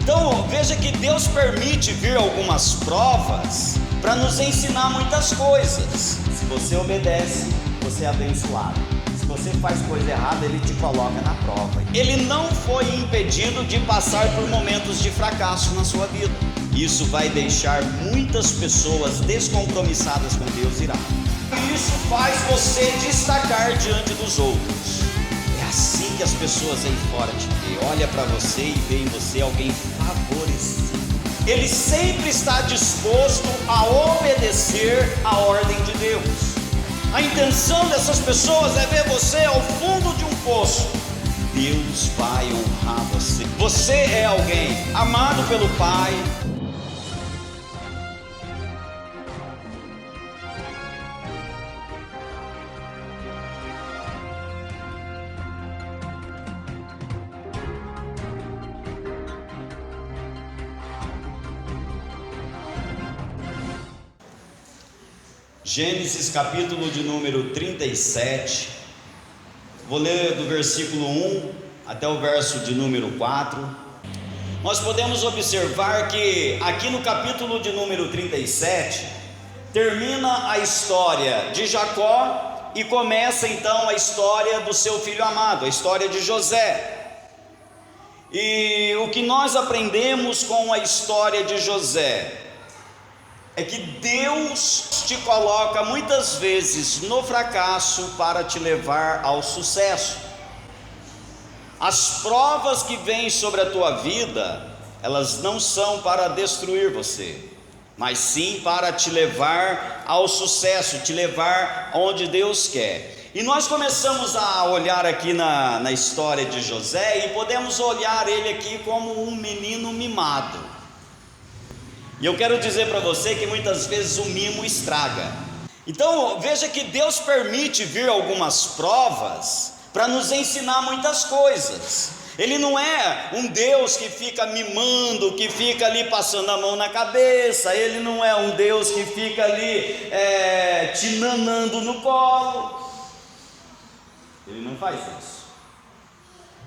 Então veja que Deus permite vir algumas provas para nos ensinar muitas coisas. Se você obedece, você é abençoado. Se você faz coisa errada, Ele te coloca na prova. Ele não foi impedido de passar por momentos de fracasso na sua vida. Isso vai deixar muitas pessoas descompromissadas com Deus irá. E isso faz você destacar diante dos outros. É assim que as pessoas aí fora te veem. Olha para você e vê em você alguém favorecido. Ele sempre está disposto a obedecer a ordem de Deus. A intenção dessas pessoas é ver você ao fundo de um poço. Deus vai honrar você. Você é alguém amado pelo Pai. Gênesis capítulo de número 37, vou ler do versículo 1 até o verso de número 4. Nós podemos observar que aqui no capítulo de número 37, termina a história de Jacó e começa então a história do seu filho amado, a história de José. E o que nós aprendemos com a história de José é que Deus te coloca muitas vezes no fracasso para te levar ao sucesso. As provas que vêm sobre a tua vida, elas não são para destruir você, mas sim para te levar ao sucesso, te levar onde Deus quer. E nós começamos a olhar aqui na história de José e podemos olhar ele aqui como um menino mimado. E eu quero dizer para você que muitas vezes o mimo estraga. Então veja que Deus permite vir algumas provas para nos ensinar muitas coisas. Ele não é um Deus que fica mimando, que fica ali passando a mão na cabeça. Ele não é um Deus que fica ali te nanando no colo. Ele não faz isso.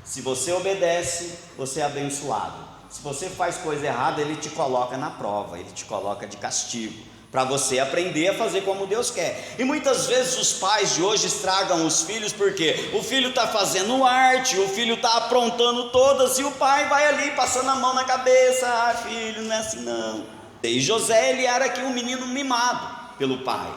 Se você obedece, você é abençoado. Se você faz coisa errada, Ele te coloca na prova, Ele te coloca de castigo, para você aprender a fazer como Deus quer. E muitas vezes os pais de hoje estragam os filhos, porque o filho está fazendo arte, o filho está aprontando todas, e o pai vai ali passando a mão na cabeça. Ah, filho, não é assim não. E José, ele era aqui um menino mimado pelo pai.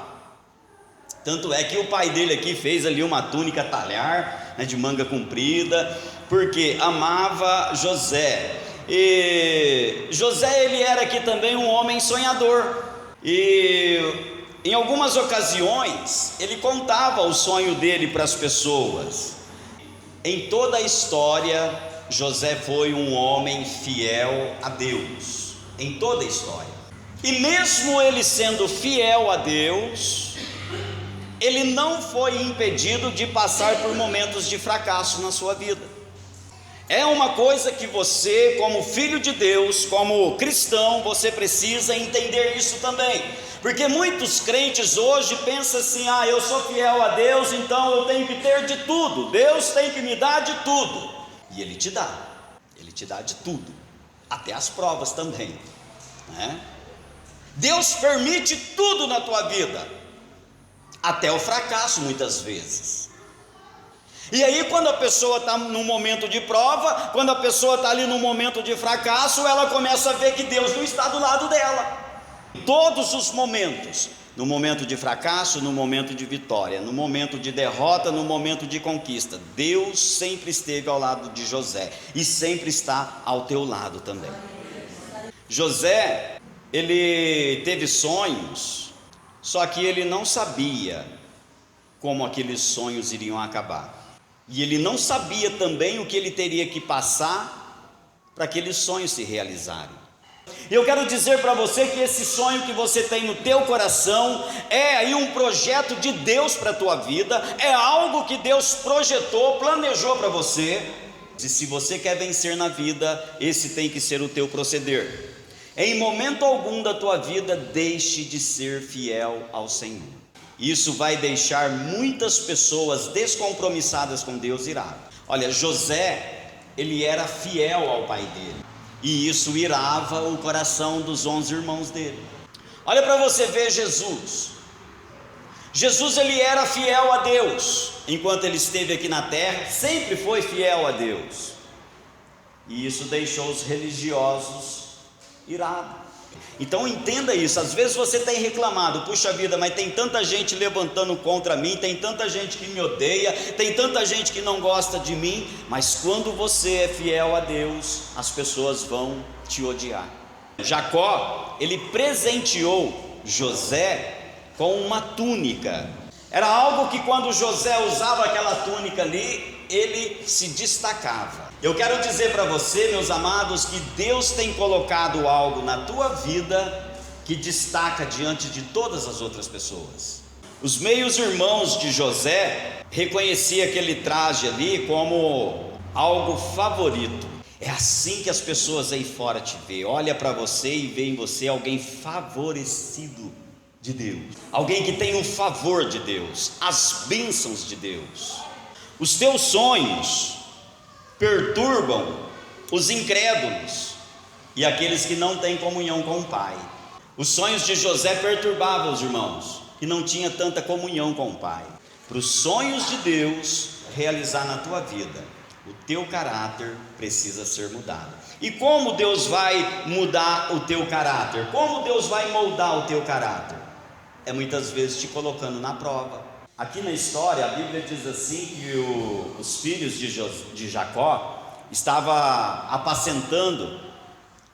Tanto é que o pai dele aqui fez ali uma túnica talhar, de manga comprida, porque amava José. E José, ele era aqui também um homem sonhador, e em algumas ocasiões ele contava o sonho dele para as pessoas. Em toda a história, José foi um homem fiel a Deus, em toda a história. E mesmo ele sendo fiel a Deus, ele não foi impedido de passar por momentos de fracasso na sua vida. É uma coisa que você, como filho de Deus, como cristão, você precisa entender isso também. Porque muitos crentes hoje pensam assim: ah, eu sou fiel a Deus, então eu tenho que ter de tudo, Deus tem que me dar de tudo. E Ele te dá de tudo, até as provas também, né? Deus permite tudo na tua vida, até o fracasso muitas vezes. E aí quando a pessoa está num momento de prova, quando a pessoa está ali num momento de fracasso, ela começa a ver que Deus não está do lado dela. Em todos os momentos, no momento de fracasso, no momento de vitória, no momento de derrota, no momento de conquista, Deus sempre esteve ao lado de José e sempre está ao teu lado também. José, ele teve sonhos, só que ele não sabia como aqueles sonhos iriam acabar. E ele não sabia também o que ele teria que passar para aqueles sonhos se realizarem. Eu quero dizer para você que esse sonho que você tem no teu coração é aí um projeto de Deus para a tua vida, é algo que Deus projetou, planejou para você. E se você quer vencer na vida, esse tem que ser o teu proceder. Em momento algum da tua vida, deixe de ser fiel ao Senhor. Isso vai deixar muitas pessoas descompromissadas com Deus irá. Olha, José, ele era fiel ao pai dele. e isso irava o coração dos 11 irmãos dele. Olha para você ver Jesus. Jesus, ele era fiel a Deus, enquanto ele esteve aqui na terra, sempre foi fiel a Deus, e isso deixou os religiosos irados. Então entenda isso. Às vezes você tem reclamado: puxa vida, mas tem tanta gente levantando contra mim, tem tanta gente que me odeia, tem tanta gente que não gosta de mim. Mas quando você é fiel a Deus, as pessoas vão te odiar. Jacó, ele presenteou José com uma túnica. Era algo que quando José usava aquela túnica ali, ele se destacava. Eu quero dizer para você, meus amados, que Deus tem colocado algo na tua vida que destaca diante de todas as outras pessoas. Os meios irmãos de José reconheciam aquele traje ali como algo favorito. É assim que as pessoas aí fora te veem. Olha para você e vê em você alguém favorecido de Deus, alguém que tem o favor de Deus, as bênçãos de Deus. Os teus sonhos perturbam os incrédulos e aqueles que não têm comunhão com o Pai. Os sonhos de José perturbavam os irmãos que não tinham tanta comunhão com o Pai. Para os sonhos de Deus realizar na tua vida, o teu caráter precisa ser mudado. E como Deus vai mudar o teu caráter? Como Deus vai moldar o teu caráter? É muitas vezes te colocando na prova. Aqui na história, a Bíblia diz assim que os filhos de Jacó estavam apacentando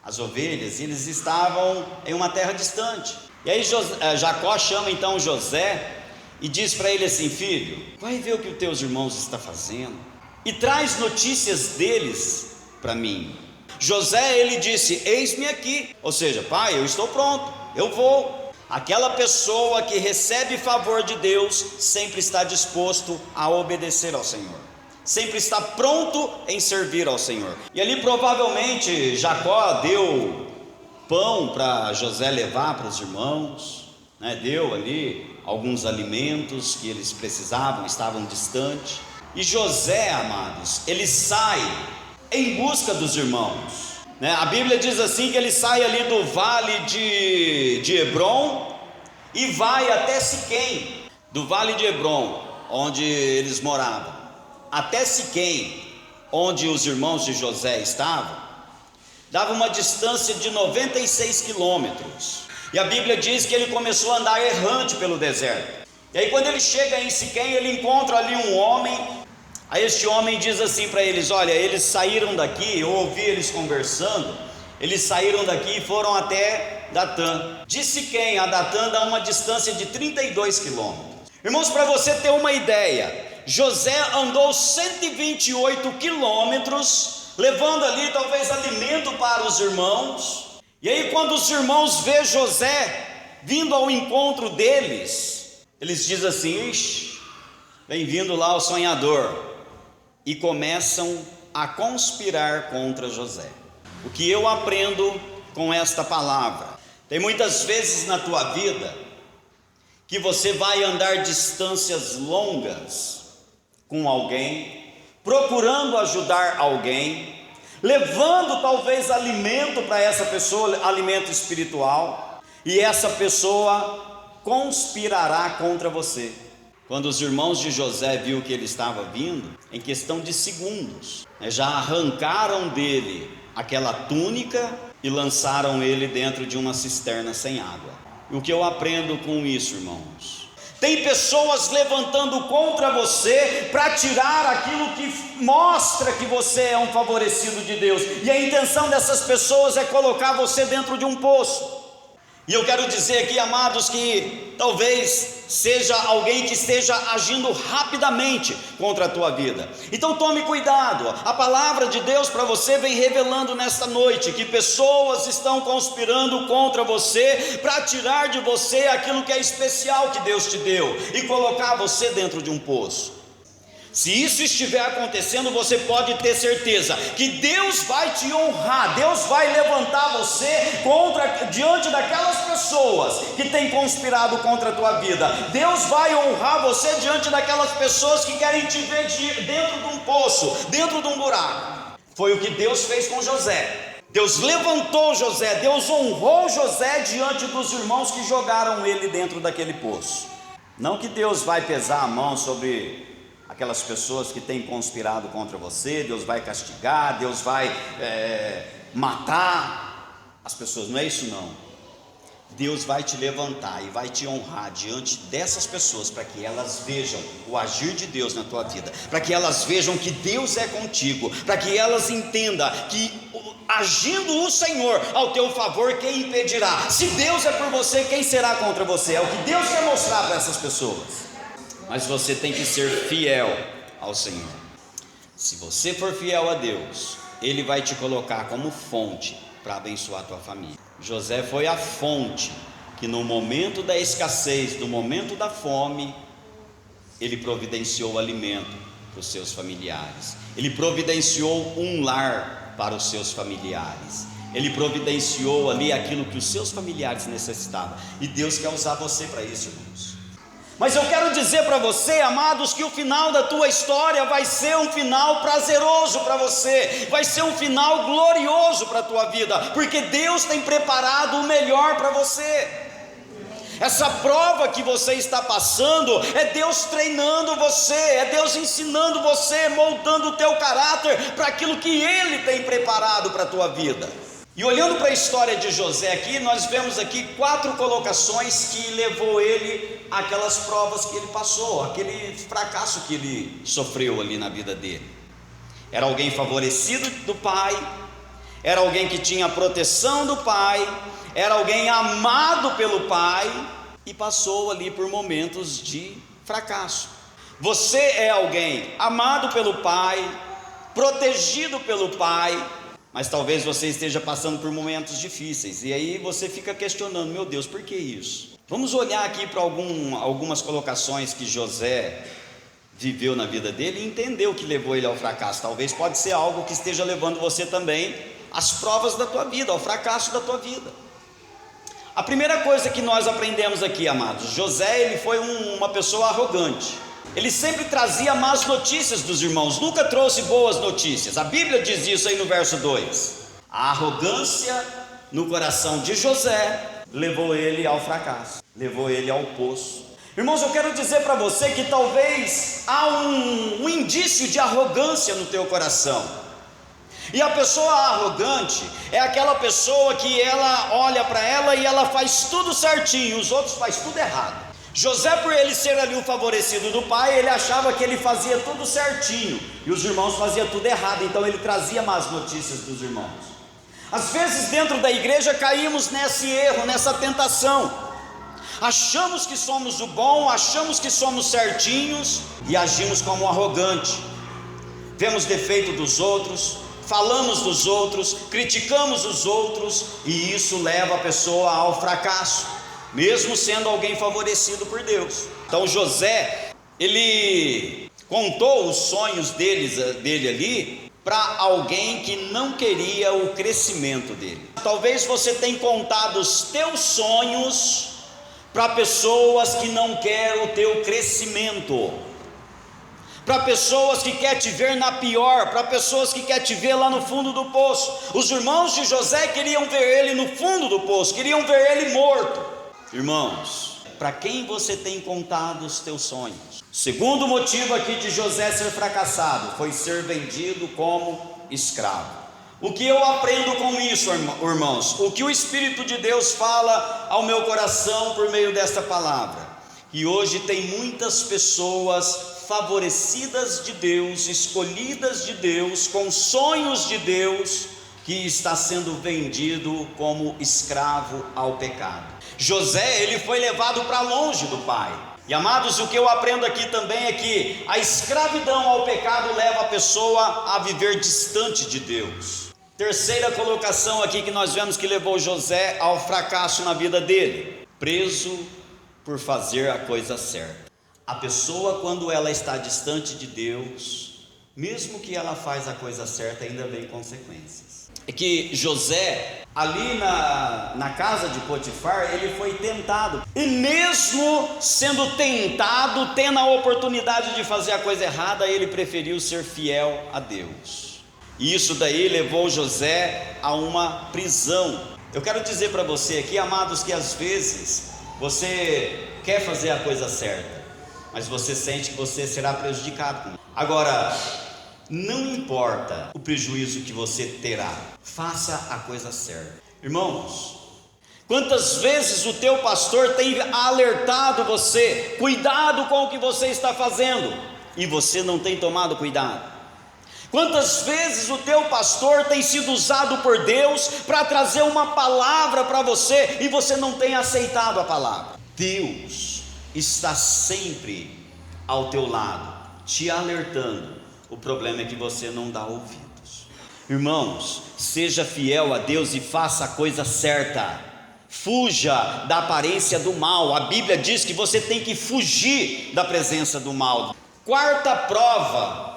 as ovelhas, e eles estavam em uma terra distante. E aí Jacó chama então José e diz para ele assim: filho, vai ver o que os teus irmãos estão fazendo e traz notícias deles para mim. José, ele disse: eis-me aqui. Ou seja, pai, eu estou pronto, eu vou. Aquela pessoa que recebe favor de Deus sempre está disposto a obedecer ao Senhor, sempre está pronto em servir ao Senhor. E ali provavelmente Jacó deu pão para José levar para os irmãos, né? Deu ali alguns alimentos que eles precisavam, estavam distantes. E José, amados, ele sai em busca dos irmãos. A Bíblia diz assim que ele sai ali do vale de Hebron e vai até Siquém. Do vale de Hebron, onde eles moravam, até Siquém, onde os irmãos de José estavam, dava uma distância de 96 quilômetros. E a Bíblia diz que ele começou a andar errante pelo deserto. E aí quando ele chega em Siquém, ele encontra ali um homem. Aí este homem diz assim para eles: olha, eles saíram daqui, eu ouvi eles conversando, eles saíram daqui e foram até Datã. De Siquém a Datã dá uma distância de 32 quilômetros. Irmãos, para você ter uma ideia, José andou 128 quilômetros, levando ali talvez alimento para os irmãos. E aí quando os irmãos vê José vindo ao encontro deles, eles dizem assim: ixi, bem-vindo lá o sonhador. E começam a conspirar contra José. O que eu aprendo com esta palavra? Tem muitas vezes na tua vida que você vai andar distâncias longas com alguém, procurando ajudar alguém, levando talvez alimento para essa pessoa, alimento espiritual, e essa pessoa conspirará contra você. Quando os irmãos de José viu que ele estava vindo, em questão de segundos, já arrancaram dele aquela túnica e lançaram ele dentro de uma cisterna sem água. E o que eu aprendo com isso, irmãos? Tem pessoas levantando contra você para tirar aquilo que mostra que você é um favorecido de Deus. E a intenção dessas pessoas é colocar você dentro de um poço. E eu quero dizer aqui, amados, que talvez seja alguém que esteja agindo rapidamente contra a tua vida. Então tome cuidado. A palavra de Deus para você vem revelando nesta noite que pessoas estão conspirando contra você para tirar de você aquilo que é especial que Deus te deu e colocar você dentro de um poço. Se isso estiver acontecendo, você pode ter certeza que Deus vai te honrar, Deus vai levantar você diante daquelas pessoas que têm conspirado contra a tua vida. Deus vai honrar você diante daquelas pessoas que querem te ver dentro de um poço, dentro de um buraco. Foi o que Deus fez com José. Deus levantou José, Deus honrou José diante dos irmãos que jogaram ele dentro daquele poço. Não que Deus vai pesar a mão sobre aquelas pessoas que têm conspirado contra você, Deus vai castigar, Deus vai matar as pessoas, não é isso não. Deus vai te levantar e vai te honrar diante dessas pessoas, para que elas vejam o agir de Deus na tua vida, para que elas vejam que Deus é contigo, para que elas entendam que agindo o Senhor ao teu favor, quem impedirá? Se Deus é por você, quem será contra você? É o que Deus quer mostrar para essas pessoas. Mas você tem que ser fiel ao Senhor. Se você for fiel a Deus, Ele vai te colocar como fonte para abençoar a tua família. José foi a fonte que no momento da escassez, no momento da fome, ele providenciou alimento para os seus familiares, ele providenciou um lar para os seus familiares, ele providenciou ali aquilo que os seus familiares necessitavam, e Deus quer usar você para isso, irmãos. Mas eu quero dizer para você, amados, que o final da tua história vai ser um final prazeroso para você, vai ser um final glorioso para a tua vida, porque Deus tem preparado o melhor para você. Essa prova que você está passando é Deus treinando você, é Deus ensinando você, moldando o teu caráter para aquilo que Ele tem preparado para a tua vida. E olhando para a história de José aqui, nós vemos aqui 4 colocações que levou ele àquelas provas que ele passou, aquele fracasso que ele sofreu ali na vida dele. Era alguém favorecido do pai, era alguém que tinha a proteção do pai, era alguém amado pelo pai, e passou ali por momentos de fracasso. Você é alguém amado pelo pai, protegido pelo pai, mas talvez você esteja passando por momentos difíceis, e aí você fica questionando: meu Deus, por que isso? Vamos olhar aqui para algumas colocações que José viveu na vida dele e entender o que levou ele ao fracasso. Talvez pode ser algo que esteja levando você também às provas da tua vida, ao fracasso da tua vida. A primeira coisa que nós aprendemos aqui, amados, José, ele foi uma pessoa arrogante. Ele sempre trazia más notícias dos irmãos, nunca trouxe boas notícias. A Bíblia diz isso aí no verso 2. A arrogância no coração de José levou ele ao fracasso, levou ele ao poço. Irmãos, eu quero dizer para você que talvez há um indício de arrogância no teu coração. E a pessoa arrogante é aquela pessoa que ela olha para ela e ela faz tudo certinho, os outros fazem tudo errado. José, por ele ser ali o favorecido do pai, ele achava que ele fazia tudo certinho e os irmãos faziam tudo errado, então ele trazia más notícias dos irmãos. Às vezes dentro da igreja caímos nesse erro, nessa tentação. Achamos que somos o bom, achamos que somos certinhos e agimos como arrogante. Vemos defeito dos outros, falamos dos outros, criticamos os outros, e isso leva a pessoa ao fracasso, mesmo sendo alguém favorecido por Deus. Então José, ele contou os sonhos dele ali para alguém que não queria o crescimento dele. Talvez você tenha contado os teus sonhos para pessoas que não querem o teu crescimento, para pessoas que querem te ver na pior, para pessoas que querem te ver lá no fundo do poço. Os irmãos de José queriam ver ele no fundo do poço, queriam ver ele morto. Irmãos, para quem você tem contado os teus sonhos? Segundo motivo aqui de José ser fracassado foi ser vendido como escravo. O que eu aprendo com isso, irmãos? O que o Espírito de Deus fala ao meu coração por meio desta palavra? E hoje tem muitas pessoas favorecidas de Deus, escolhidas de Deus, com sonhos de Deus, que está sendo vendido como escravo ao pecado. José, ele foi levado para longe do pai. E amados, o que eu aprendo aqui também é que a escravidão ao pecado leva a pessoa a viver distante de Deus. Terceira colocação aqui que nós vemos que levou José ao fracasso na vida dele: preso por fazer a coisa certa. A pessoa, quando ela está distante de Deus, mesmo que ela faz a coisa certa, ainda vem consequências. É que José, ali na casa de Potifar, ele foi tentado, e mesmo sendo tentado, tendo a oportunidade de fazer a coisa errada, ele preferiu ser fiel a Deus. E isso daí levou José a uma prisão. Eu quero dizer para você aqui, amados, que às vezes você quer fazer a coisa certa, mas você sente que você será prejudicado. Agora, não importa o prejuízo que você terá, faça a coisa certa. Irmãos, quantas vezes o teu pastor tem alertado você, cuidado com o que você está fazendo, e você não tem tomado cuidado? Quantas vezes o teu pastor tem sido usado por Deus para trazer uma palavra para você, e você não tem aceitado a palavra? Deus está sempre ao teu lado, te alertando. O problema é que você não dá ouvidos. Irmãos, seja fiel a Deus e faça a coisa certa. Fuja da aparência do mal. A Bíblia diz que você tem que fugir da presença do mal. Quarta prova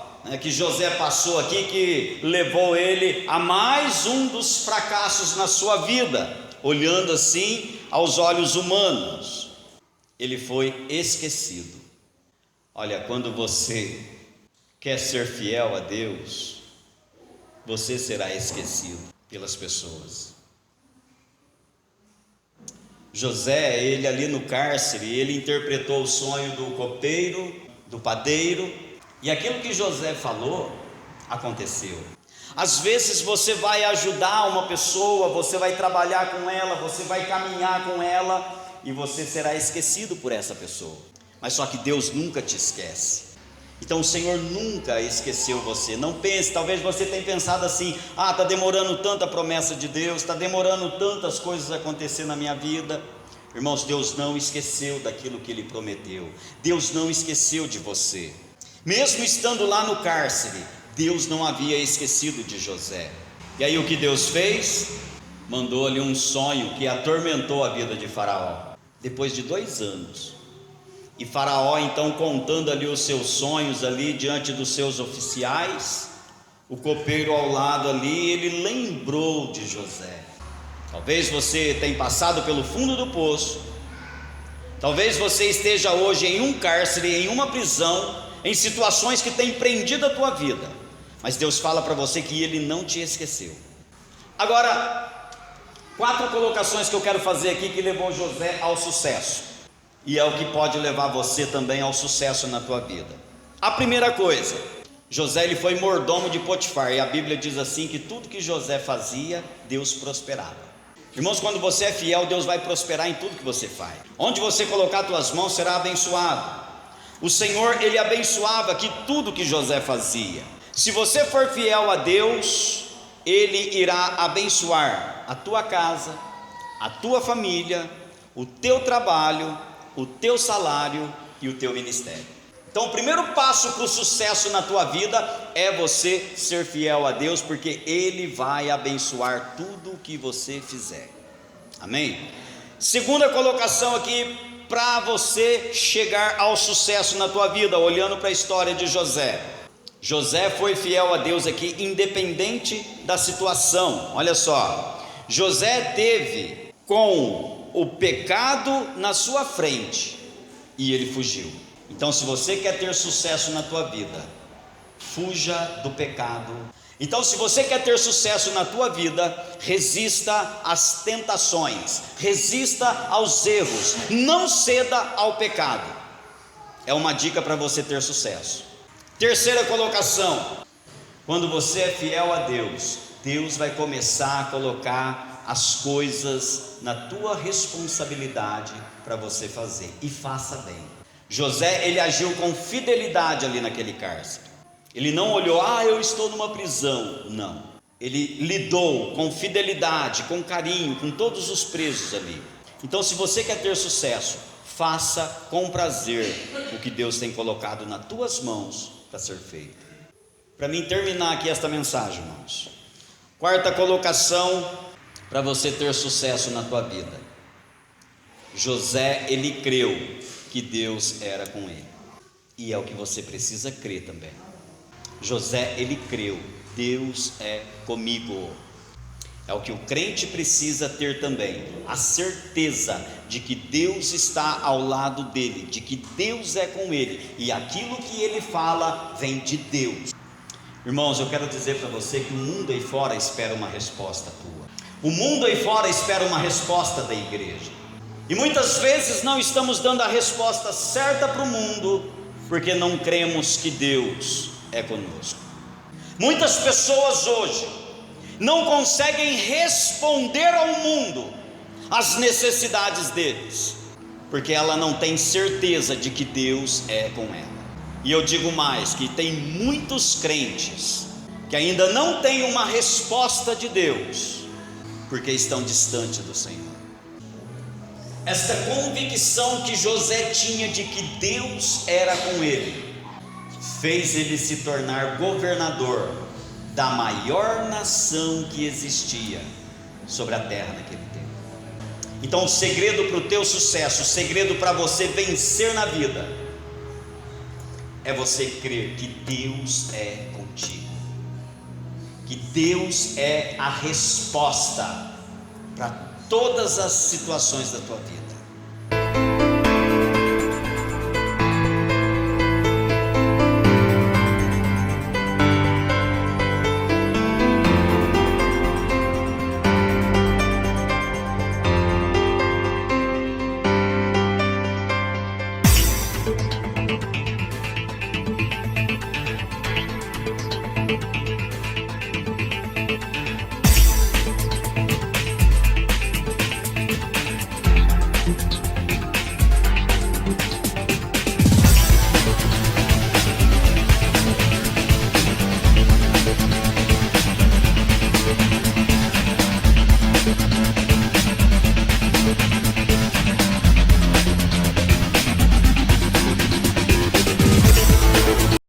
que José passou aqui, que levou ele a mais um dos fracassos na sua vida, olhando assim aos olhos humanos, ele foi esquecido. Olha, quando você quer ser fiel a Deus, você será esquecido pelas pessoas. José, ele ali no cárcere, ele interpretou o sonho do copeiro, do padeiro, e aquilo que José falou, aconteceu. Às vezes você vai ajudar uma pessoa, você vai trabalhar com ela, você vai caminhar com ela, e você será esquecido por essa pessoa. Mas só que Deus nunca te esquece. Então o Senhor nunca esqueceu você. Não pense, talvez você tenha pensado assim: está demorando tanto a promessa de Deus, está demorando tantas coisas a acontecer na minha vida. Irmãos, Deus não esqueceu daquilo que Ele prometeu. Deus não esqueceu de você. Mesmo estando lá no cárcere, Deus não havia esquecido de José. E aí o que Deus fez? Mandou ali um sonho que atormentou a vida de Faraó. Depois de 2 anos, e Faraó então contando ali os seus sonhos ali diante dos seus oficiais, o copeiro ao lado ali, ele lembrou de José. Talvez você tenha passado pelo fundo do poço, talvez você esteja hoje em um cárcere, em uma prisão, em situações que têm prendido a tua vida, mas Deus fala para você que Ele não te esqueceu. Agora, 4 colocações que eu quero fazer aqui que levou José ao sucesso, e é o que pode levar você também ao sucesso na tua vida. A primeira coisa, José ele foi mordomo de Potifar, e a Bíblia diz assim que tudo que José fazia, Deus prosperava. Irmãos, quando você é fiel, Deus vai prosperar em tudo que você faz. Onde você colocar as tuas mãos, será abençoado. O Senhor, Ele abençoava aqui tudo que José fazia. Se você for fiel a Deus, Ele irá abençoar a tua casa, a tua família, o teu trabalho, o teu salário e o teu ministério. Então o primeiro passo para o sucesso na tua vida é você ser fiel a Deus, porque Ele vai abençoar tudo o que você fizer. Amém? Segunda colocação aqui, para você chegar ao sucesso na tua vida, olhando para a história de José. José foi fiel a Deus aqui, independente da situação. Olha só, José teve com o pecado na sua frente e ele fugiu. Então, se você quer ter sucesso na tua vida, fuja do pecado. Então, se você quer ter sucesso na tua vida, resista às tentações, resista aos erros, não ceda ao pecado. É uma dica para você ter sucesso. Terceira colocação, quando você é fiel a Deus, Deus vai começar a colocar as coisas na tua responsabilidade para você fazer, e faça bem. José, ele agiu com fidelidade ali naquele cárcere. Ele não olhou, eu estou numa prisão. Não, ele lidou com fidelidade, com carinho, com todos os presos ali. Então, se você quer ter sucesso, faça com prazer o que Deus tem colocado nas tuas mãos para ser feito. Para mim terminar aqui esta mensagem, irmãos, quarta colocação para você ter sucesso na tua vida: José, ele creu que Deus era com ele, e é o que você precisa crer também. José, ele creu, Deus é comigo. É o que o crente precisa ter também, a certeza de que Deus está ao lado dele, de que Deus é com ele, e aquilo que ele fala vem de Deus. Irmãos, eu quero dizer para você que o mundo aí fora espera uma resposta tua. O mundo aí fora espera uma resposta da igreja. E muitas vezes não estamos dando a resposta certa para o mundo, porque não cremos que Deus é conosco. Muitas pessoas hoje não conseguem responder ao mundo as necessidades deles, porque ela não tem certeza de que Deus é com ela. E eu digo mais, que tem muitos crentes que ainda não têm uma resposta de Deus, porque estão distantes do Senhor. Esta convicção que José tinha de que Deus era com ele, fez ele se tornar governador da maior nação que existia sobre a terra naquele tempo. Então o segredo para o teu sucesso, o segredo para você vencer na vida, é você crer que Deus é contigo, que Deus é a resposta para todas as situações da tua vida.